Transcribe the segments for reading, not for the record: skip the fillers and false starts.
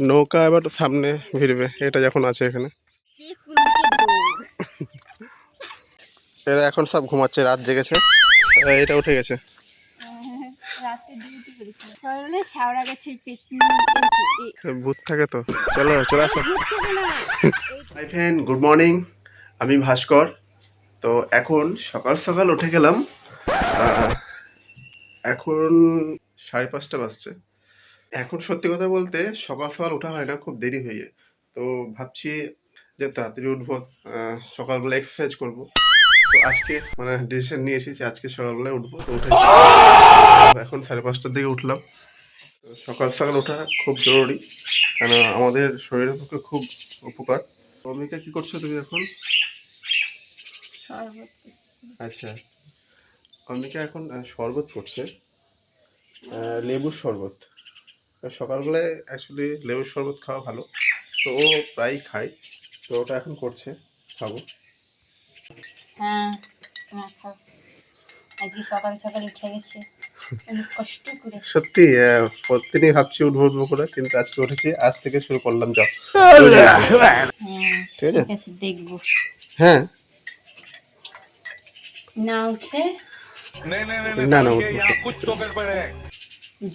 নৌকা এবার সামনে ভিড়বে, এটা যখন আছে এখানে। এরা এখন সব ঘুমাচ্ছে, রাত জেগেছে, এটা উঠে গেছে। ভূত থাকে তো, চলো চলে আসো। Hi friend, good morning. আমি ভাস্কর। তো এখন সকাল সকাল উঠে গেলাম। এখন 5:30 বাজছে। এখন সত্যি কথা বলতে সকাল সকাল ওঠা হয় না, খুব দেরি হয়ে যায়। তো ভাবছি যে তাড়াতাড়ি উঠবো, সকালবেলা এক্সারসাইজ করব। তো আজকে মানে ডিসিশন নিয়েছি যে আজকে সকালবেলায় উঠবো, তো উঠেছি। এখন 5:30টার দিকে উঠলাম। তো সকাল সকাল ওঠা খুব জরুরি, কেন আমাদের শরীরের পক্ষে খুব উপকার। অমিকা, কি করছো তুমি এখন? আচ্ছা, অমিকা এখন শরবত করছে, লেবুর শরবত। সকালবেলায় অ্যাকচুয়ালি লেবুর শরবত খাওয়া ভালো, তো ও প্রায়ই খায়, তো ওটা এখন করছে, খাবো। হ্যাঁ, খাও। আজকে সকাল সকাল উঠে গেছে, অনেক কষ্ট করে। সত্যি প্রতিদিনই ভাবছি উঠবো উঠবো করে, কিন্তু আজকে উঠেছি। আজ থেকে শুরু করলাম, যাও ঠিক আছে। ঠিক আছে, দেখবো। হ্যাঁ, না উঠে না না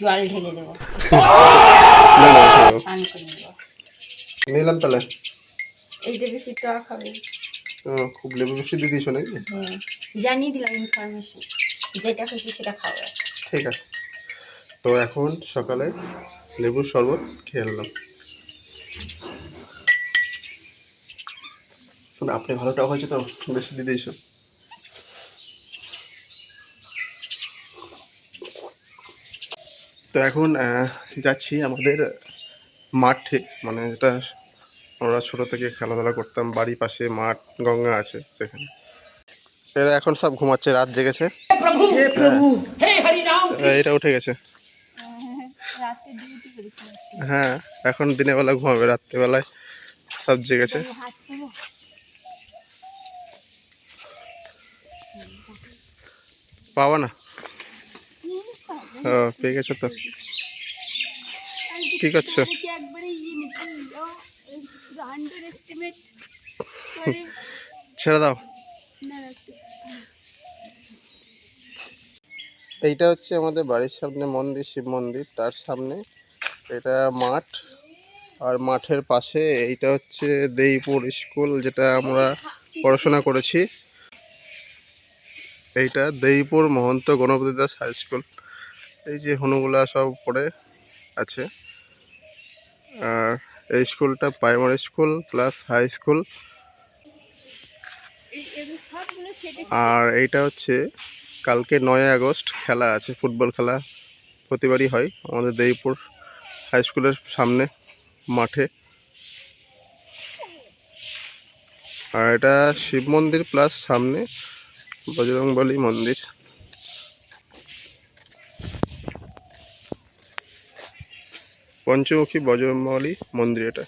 জল ঢেলে দেবো, না না উঠে স্নান করে দেবো। নিলাম তাহলে। এইটা বেশি টক হবে। খুব লেবু বেশি দিয়ে দিয়েছো নাকি? জানিয়ে দিলাম ইনফরমেশন, যেটা খুশি সেটা খাওয়া। ঠিক আছে। তো এখন সকালে লেবুর শরবত খেয়ে নিলাম। আপনি ভালো টক হয়েছে তো, বেশি দিয়ে দিয়েছো। তো এখন যাচ্ছি আমাদের মাঠে, মানে যেটা আমরা ছোট থেকে খেলাধুলা করতাম, বাড়ির পাশে মাঠ, গঙ্গা আছে সেখানে। এরা এখন সব ঘুমাচ্ছে, রাত জেগেছে। এটা উঠে গেছে। হ্যাঁ, এখন দিনের বেলা ঘুমাবে, রাত্রিবেলায় সব জেগেছে। পাওয়া না, পেয়ে গেছে তো। কি করছো? ছেড়ে দাও। এইটা হচ্ছে আমাদের বাড়ির সামনে মন্দির, শিব মন্দির, তার সামনে এটা মাঠ। আর মাঠের পাশে এইটা হচ্ছে দেইপুর স্কুল, যেটা আমরা পড়াশোনা করেছি। এইটা দেইপুর মহন্ত গণপতি দাস হাই স্কুল। এই যে হনুগুলা সব পড়ে আছে। আর এই স্কুলটা primary school plus high school. আর এইটা হচ্ছে কালকে 9ই আগস্ট খেলা আছে, ফুটবল খেলা প্রতিবারই হয় আমাদের দেইপুর হাই স্কুলের সামনে মাঠে। আর এটা শিব মন্দির প্লাস সামনে বজরংবলী মন্দির। পঞ্চমুখী বজরংবলী মন্দির এটা।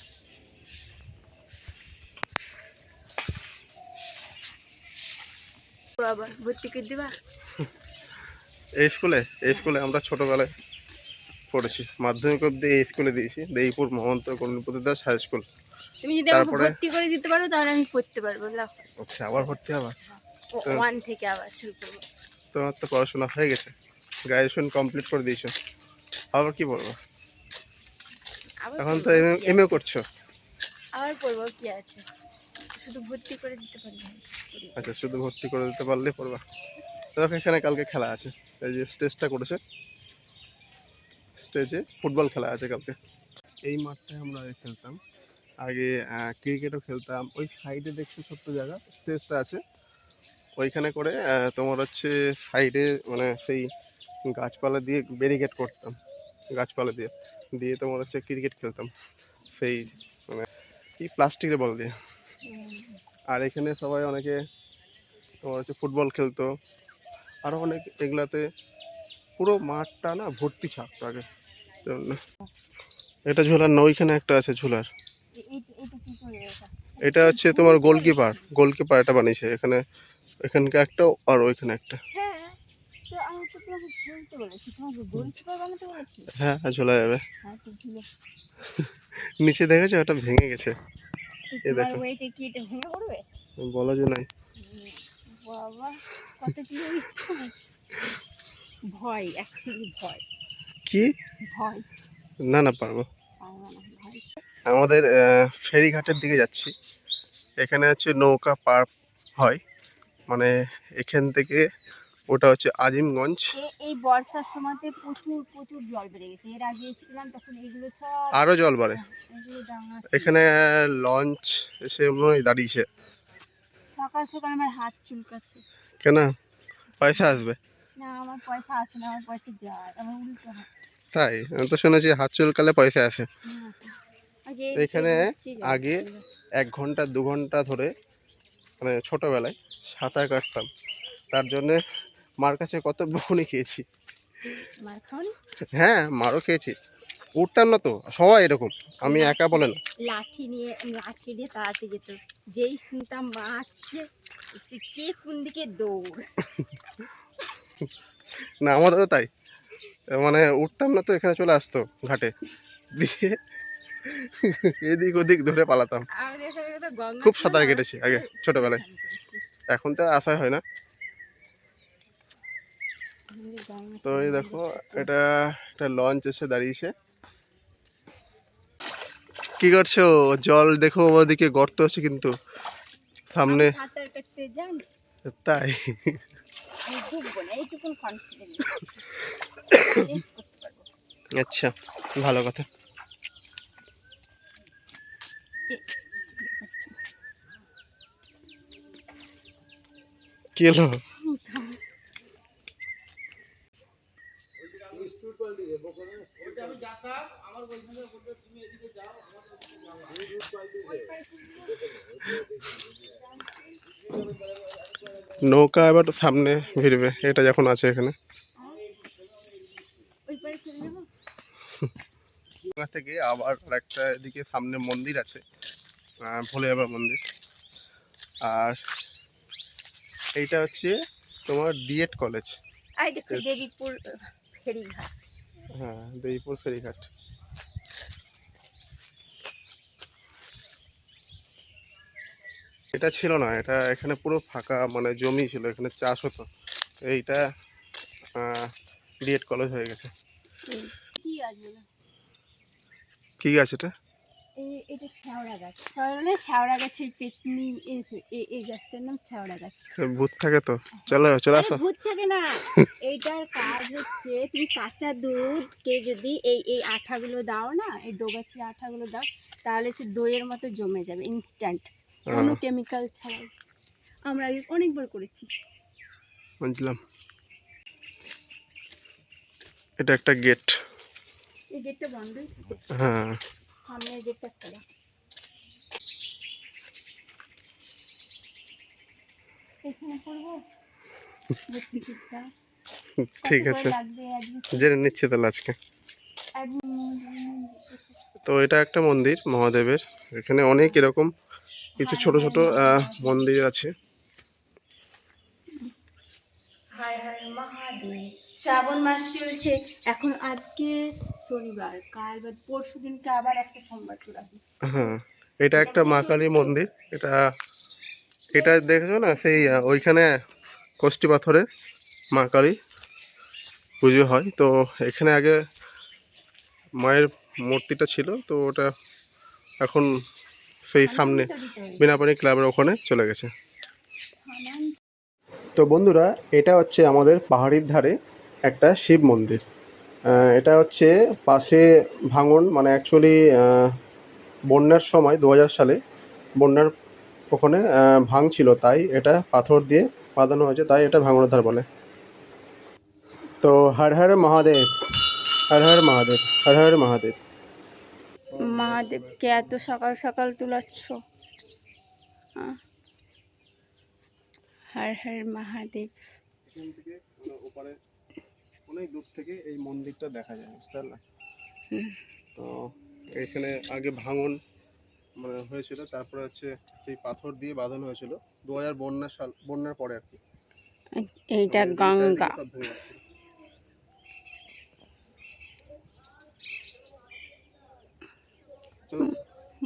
এই স্কুলে আমরা ছোটবেলায় পড়েছি, মাধ্যমিক অবধি এই স্কুলে দিয়েছি, দেইপুর মহন্ত গণপতি দাস হাই স্কুল। তুমি যদি আমাকে ভর্তি করে দিতে পারো তাহলে আমি পড়তে পারবো। আচ্ছা, আবার ভর্তি হবা? 1 থেকে আবার শুরু করবো। তোমার তো পড়াশোনা হয়ে গেছে, গ্রাজুয়েশন কমপ্লিট করে দিয়েছো, আবার কি পড়বো? এখন তো এমএ করছো। আবার পড়বো, কি আছে, শুধু ভর্তি করে দিতে পারলে। আচ্ছা, শুধু ভর্তি করে দিতে পারলে পড়বা। দেখো এখানে কালকে খেলা আছে, এই যে স্টেজটা করেছে, স্টেজে ফুটবল খেলা আছে কালকে। এই মাঠটায় আমরা খেলতাম আগে, ক্রিকেটও খেলতাম। ওই সাইডে দেখছি ছোট্ট জায়গা, স্টেজটা আছে, ওইখানে করে তোমার হচ্ছে সাইডে মানে সেই গাছপালা দিয়ে ব্যারিকেড করতাম, গাছপালা দিয়ে দিয়ে তোমার হচ্ছে ক্রিকেট খেলতাম, সেই মানে কি প্লাস্টিকের বল দিয়ে। আর এখানে সবাই অনেকে তোমার হচ্ছে ফুটবল খেলতো, আরও অনেক। এগুলাতে পুরো মাঠটা না ভর্তি থাকতো আগে। এটা ঝোলার না, ওইখানে একটা আছে ঝোলার। এটা হচ্ছে তোমার গোলকিপার এটা বানিয়েছে এখানে, এখানকার একটা আর ওইখানে একটা। হ্যাঁ, ঝোলা যাবে। নিচে দেখেছো ওটা ভেঙে গেছে। এই তোমার দেখো, ওয়েটে কি এটা ভেঙে পড়বে? বলা যে নাই। বাবা, কত কিলো ওয়েট! ভয়, অ্যাকচুয়ালি ভয়। কি? ভয়, না না, পারবো। পারবো না, ভয়। আমাদের ফেরিঘাটের দিকে যাচ্ছি। এখানে হচ্ছে নৌকা পার হয়, মানে এখান থেকে ওটা হচ্ছে আজিমগঞ্জ। এই বর্ষার সময়তে প্রচুর প্রচুর জল বেড়ে গেছে। এর আগে এসেছিলাম তখন এগুলো সব আরো জল বাড়ে। এগুলো ডাঙা ছিল। এখানে লঞ্চ এসে মনে হয় দাঁড়িয়েছে। সকাল সকাল আমার হাত চুলকাচ্ছে। কেন? পয়সা আসবে? না, আমার পয়সা আসে না, আমার পয়সা যায়, আমার উল্টো হয়। তাই? আমি তো শুনেছি হাত চুলকালে পয়সা আসে। না, আগে এখানে বৃষ্টি জল আগে ছিল। 1 ঘন্টা 2 ঘন্টা ধরে, মানে ছোটবেলায় সাঁতার কাটতাম, তার জন্যে মার কাছে কত বকুনি খেয়েছি। মার খাওনি? হ্যাঁ, মারও খেয়েছি। উঠতাম না তো, সবাই এরকম, আমি একা বলে না। লাঠি নিয়ে তাড়াতে যেত। যেই শুনতাম মা আসছে, সে কে কোন দিকে দৌড়। না, আমাদেরও তাই। মানে উঠতাম না তো, এখানে চলে আসতো ঘাটে, দিয়ে এদিক ওদিক ধরে পালাতাম। আমাদের এখানে তো গঙ্গা খুব ছিল সাঁতার না, আমরা কেটেছি আগে ছোটবেলায়। স্নান করেছি। এখন তো আর আসা হয় না। আমাদের গঙ্গা তো ছিল, এই আমাদের দেখো, পুকুর। এটা একটা লঞ্চ এসে দাঁড়িয়েছে। কি করছো? জল দেখো, ওদিকে গর্ত আছে কিন্তু সামনে। আমি সাঁতার কাটতে জানি, তাই? আমি ডুববো না, এইটুকুন কনফিডেন্স করতে পারবো। আচ্ছা, ভালো কথা। এ- কি হলো? নৌকা এবার সামনে ভিড়বে, এটা যখন আছে এখানে। ওই পারে চলে যাবো। নৌকা থেকে আবার একটা এদিকে সামনে মন্দির আছে, ভোলে বাবার মন্দির। আর এইটা হচ্ছে তোমার ডিএড কলেজ। আর দেখো দেবীপুর ফেরিঘাট। হ্যাঁ, দেইপুর ফেরিঘাট। এটা ছিল না, এটা এখানে পুরো ফাঁকা, মানে জমি ছিল, এখানে চাষ হতো। এইটা ডিএড কলেজ হয়ে গেছে। কি আসবে না? কি গাছ এটা? এটা শ্যাওড়া গাছ। শ্যাওড়া গাছের পেতনি। এই গাছটার নাম শ্যাওড়া গাছ। ভূত থাকে তো, চলো চলে আরে আসো। ভূত থাকে না, এইটার কাজ হচ্ছে তুমি কাঁচা দুধকে যদি এই এই আঠাগুলো দাও না, এই ডোগাছির আঠাগুলো দাও, তাহলে সে দইয়ের মতো জমে যাবে ইনস্ট্যান্ট, কোনো কেমিক্যাল ছাড়াই। আমরা আগে অনেকবার করেছি। বুঝলাম। এটা একটা গেট। এই গেটটা বন্ধই থাকে, হ্যাঁ, সামনের গেটটা খোলা। এখানে করবো ভর্তি টিকিটটা। ঠিক কত করে আছে, লাগবে জেনে নিচ্ছি তাহলে আজকে। তো এটা একটা মন্দির মহাদেবের। এখানে অনেক এরকম কিছু ছোট ছোট মন্দির আছে। হর হর মহাদেব। শ্রাবণ মাস চলছে এখন, আজকে শনিবার, কাল বা পরশু দিনকে আবার একটা সোমবার চলে আসবে। হ্যাঁ, এটা একটা মা কালী মন্দির। এটা এটা দেখেছো না, সেই ওইখানে কষ্টি পাথরে মা কালী পুজো হয়। তো এখানে আগে মায়ের মূর্তিটা ছিল, তো ওটা এখন সেই সামনে বিনাপানি ক্লাবের ওখানে চলে গেছে। তো বন্ধুরা, এটা হচ্ছে আমাদের পাহাড়ির ধারে একটা শিব মন্দির। এটা হচ্ছে পাশে ভাঙন, মানে অ্যাকচুয়ালি বন্যার সময় 2000 সালে বন্যার ওখানে ভাঙছিল, তাই এটা পাথর দিয়ে বাঁধানো হয়েছে, তাই এটা ভাঙনধার বলে। তো হর হর মহাদেব, হর হর মহাদেব, হর হর মহাদেব। মহাদেবকে এত সকাল সকাল তুলাচ্ছ? হর হর মহাদেব। এখান থেকে ওপারে অনেক দূর থেকে এই মন্দিরটা দেখা যায়, বুঝতে পারলে? তো এখানে আগে ভাঙন মানে হয়েছিল, তারপরে হচ্ছে এই পাথর দিয়ে বাঁধানো হয়েছিল 2000 বন্যার পরে আর কি। এইটা মানে গঙ্গা। চারিদিকে সব ভেঙে যাচ্ছিল।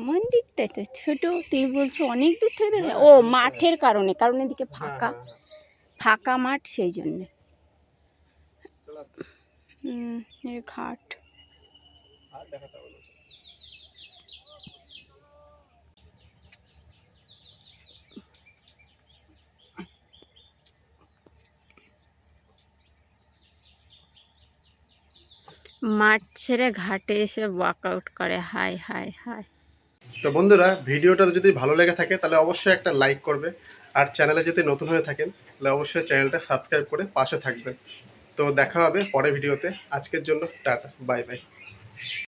মন্দিরটা তো ছোট, তুই বলছো অনেক দূর থেকে দেখা যায়। ও মাঠের কারণে, কারণ এদিকে ফাঁকা ফাঁকা মাঠ, সেই জন্যে। এই ঘাট। মাঠ ছেড়ে ঘাটে এসে ওয়ার্কআউট করে, হাই হাই হাই। তো বন্ধুরা, ভিডিওটা যদি ভালো লেগে থাকে তাহলে অবশ্যই একটা লাইক করবে, আর চ্যানেলে যদি নতুন হয়ে থাকেন তাহলে অবশ্যই চ্যানেলটা সাবস্ক্রাইব করে পাশে থাকবেন। তো দেখা হবে পরের ভিডিওতে। আজকের জন্য টাটা, বাই বাই।